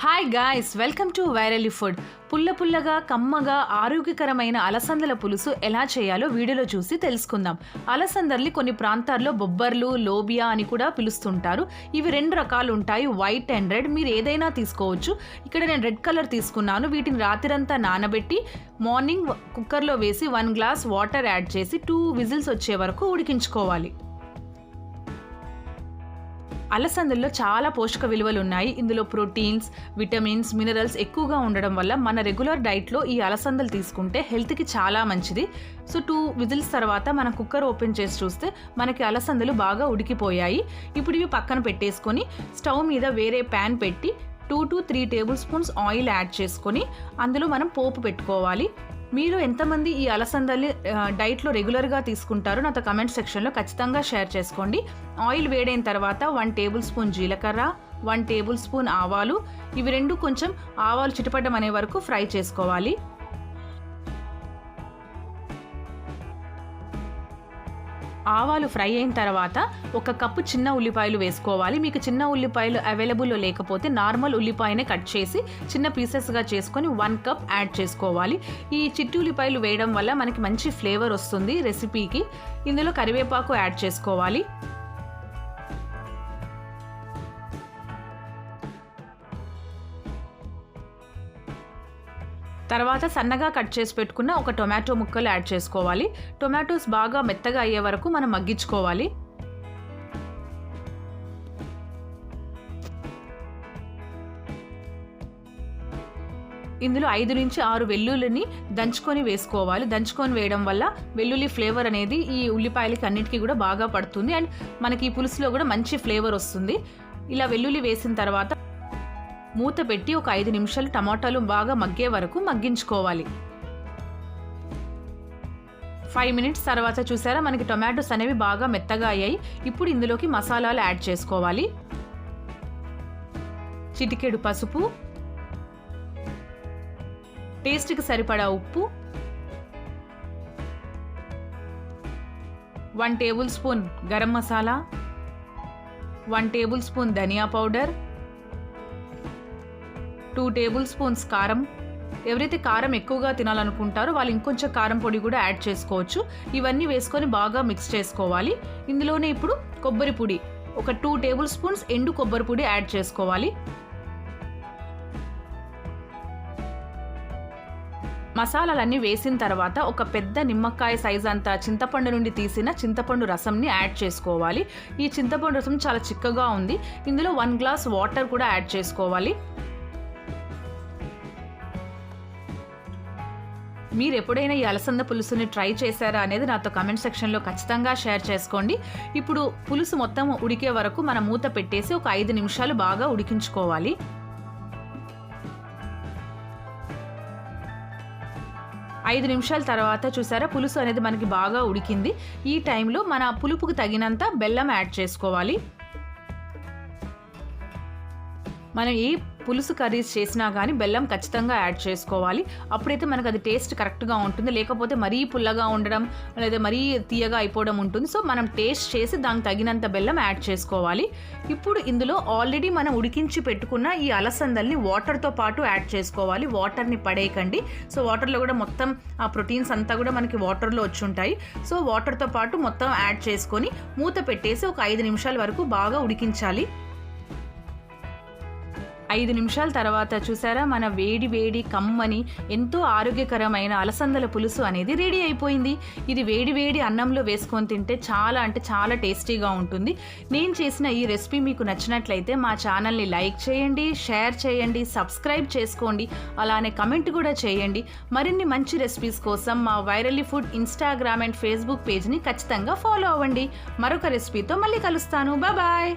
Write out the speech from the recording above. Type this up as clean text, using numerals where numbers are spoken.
Hi guys, welcome to virally food. పుల్లగా కమ్మగా ఆరోగ్యకరమైన అలసందల పులుసు ఎలా చేయాలో వీడియోలో చూసి తెలుసుకుందాం. అలసందల్ని కొన్ని ప్రాంతాల్లో బొబ్బర్లు, లోబియా అని కూడా పిలుస్తుంటారు. ఇవి రెండు రకాలు ఉంటాయి, వైట్ అండ్ రెడ్. మీరు ఏదైనా తీసుకోవచ్చు. ఇక్కడ నేను రెడ్ కలర్ తీసుకున్నాను. వీటిని రాత్రంతా నానబెట్టి మార్నింగ్ కుక్కర్లో వేసి 1 గ్లాస్ వాటర్ యాడ్ చేసి 2 విజిల్స్ వచ్చే వరకు ఉడికించుకోవాలి. అలసందల్లో చాలా పోషక విలువలు ఉన్నాయి. ఇందులో ప్రోటీన్స్, విటమిన్స్, మినరల్స్ ఎక్కువగా ఉండడం వల్ల మన రెగ్యులర్ డైట్లో ఈ అలసందలు తీసుకుంటే హెల్త్కి చాలా మంచిది. సో 2 విజిల్స్ తర్వాత మనం కుక్కర్ ఓపెన్ చేసి చూస్తే మనకి అలసందలు బాగా ఉడికిపోయాయి. ఇప్పుడు ఇవి పక్కన పెట్టేసుకొని స్టవ్ మీద వేరే ప్యాన్ పెట్టి 2 to 3 table spoons oil add చేసుకొని అందులో మనం పోపు పెట్టుకోవాలి. మీరు ఎంతమంది ఈ అలసందల్ని డైట్లో రెగ్యులర్గా తీసుకుంటారో నాతో కమెంట్ సెక్షన్లో ఖచ్చితంగా షేర్ చేసుకోండి. ఆయిల్ వేడైన తర్వాత 1 టేబుల్ స్పూన్ జీలకర్ర, 1 టేబుల్ స్పూన్ ఆవాలు, ఇవి రెండు కొంచెం ఆవాలు చిటపటం అనే వరకు ఫ్రై చేసుకోవాలి. ఆవాలు ఫ్రై అయిన తర్వాత 1 కప్పు చిన్న ఉల్లిపాయలు వేసుకోవాలి. మీకు చిన్న ఉల్లిపాయలు అవైలబుల్లో లేకపోతే నార్మల్ ఉల్లిపాయనే కట్ చేసి చిన్న పీసెస్గా చేసుకొని 1 కప్ యాడ్ చేసుకోవాలి. ఈ చిట్టి ఉల్లిపాయలు వేయడం వల్ల మనకి మంచి ఫ్లేవర్ వస్తుంది రెసిపీకి. ఇందులో కరివేపాకు యాడ్ చేసుకోవాలి. తర్వాత సన్నగా కట్ చేసి పెట్టుకున్న 1 టొమాటో ముక్కలు యాడ్ చేసుకోవాలి. టొమాటోస్ బాగా మెత్తగా అయ్యే వరకు మనం మగ్గించుకోవాలి. ఇందులో 5 నుంచి 6 వెల్లుల్లిని దంచుకొని వేసుకోవాలి. దంచుకొని వేయడం వల్ల వెల్లుల్లి ఫ్లేవర్ అనేది ఈ ఉల్లిపాయలకి అన్నిటికీ కూడా బాగా పడుతుంది అండ్ మనకి ఈ పులుసులో కూడా మంచి ఫ్లేవర్ వస్తుంది. ఇలా వెల్లుల్లి వేసిన తర్వాత మూత పెట్టి ఒక 5 నిమిషాలు టమాటాలు బాగా మగ్గే వరకు మగ్గించుకోవాలి. 5 మినిట్స్ తర్వాత చూసారా మనకి టొమాటోస్ అనేవి బాగా మెత్తగా అయ్యాయి. ఇప్పుడు ఇందులోకి మసాలాలు యాడ్ చేసుకోవాలి. చిటికెడు పసుపు, టేస్ట్కి సరిపడా ఉప్పు, 1 tablespoon garam masala, 1 tablespoon ధనియా పౌడర్, 2 టేబుల్ స్పూన్స్ కారం. ఎవరైతే కారం ఎక్కువగా తినాలనుకుంటారో వాళ్ళు ఇంకొంచెం కారం పొడి కూడా యాడ్ చేసుకోవచ్చు. ఇవన్నీ వేసుకొని బాగా మిక్స్ చేసుకోవాలి. ఇందులోనే ఇప్పుడు కొబ్బరి పొడి, ఒక 2 టేబుల్ స్పూన్స్ ఎండు కొబ్బరి పొడి యాడ్ చేసుకోవాలి. మసాలాలన్నీ వేసిన తర్వాత ఒక పెద్ద నిమ్మకాయ సైజ్ అంతా చింతపండు నుండి తీసిన చింతపండు రసంని యాడ్ చేసుకోవాలి. ఈ చింతపండు రసం చాలా చిక్కగా ఉంది. ఇందులో 1 గ్లాస్ వాటర్ కూడా యాడ్ చేసుకోవాలి. మీరు ఎప్పుడైనా ఈ అలసంద పులుసుని ట్రై చేశారా అనేది నాతో కమెంట్ సెక్షన్లో ఖచ్చితంగా షేర్ చేసుకోండి. ఇప్పుడు పులుసు మొత్తం ఉడికే వరకు మనం మూత పెట్టేసి ఒక 5 నిమిషాలు బాగా ఉడికించుకోవాలి. 5 నిమిషాల తర్వాత చూసారా పులుసు అనేది మనకి బాగా ఉడికింది. ఈ టైంలో మన పులుపుకు తగినంత బెల్లం యాడ్ చేసుకోవాలి. మనం ఏ పులుసు కర్రీస్ చేసినా కానీ బెల్లం ఖచ్చితంగా యాడ్ చేసుకోవాలి. అప్పుడైతే మనకు అది టేస్ట్ కరెక్ట్గా ఉంటుంది. లేకపోతే మరీ పుల్లగా ఉండడం లేదా మరీ తీయగా అయిపోవడం ఉంటుంది. సో మనం టేస్ట్ చేసి దానికి తగినంత బెల్లం యాడ్ చేసుకోవాలి. ఇప్పుడు ఇందులో ఆల్రెడీ మనం ఉడికించి పెట్టుకున్న ఈ అలసందల్ని వాటర్తో పాటు యాడ్ చేసుకోవాలి. వాటర్ని పడేయకండి. సో వాటర్లో కూడా మొత్తం ఆ ప్రోటీన్స్ అంతా కూడా మనకి వాటర్లో వచ్చి ఉంటాయి. సో వాటర్తో పాటు మొత్తం యాడ్ చేసుకొని మూత పెట్టేసి ఒక 5 నిమిషాల వరకు బాగా ఉడికించాలి. 5 నిమిషాల తర్వాత చూసారా మన వేడి వేడి కమ్మని ఎంతో ఆరోగ్యకరమైన అలసందల పులుసు అనేది రెడీ అయిపోయింది. ఇది వేడి వేడి అన్నంలో వేసుకొని తింటే చాలా అంటే చాలా టేస్టీగా ఉంటుంది. నేను చేసిన ఈ రెసిపీ మీకు నచ్చినట్లయితే మా ఛానల్ని లైక్ చేయండి, షేర్ చేయండి, సబ్స్క్రైబ్ చేసుకోండి, అలానే కమెంట్ కూడా చేయండి. మరిన్ని మంచి రెసిపీస్ కోసం మా Virally food Instagram and Facebook పేజ్ని ఖచ్చితంగా ఫాలో అవ్వండి. మరొక రెసిపీతో మళ్ళీ కలుస్తాను. బాయ్.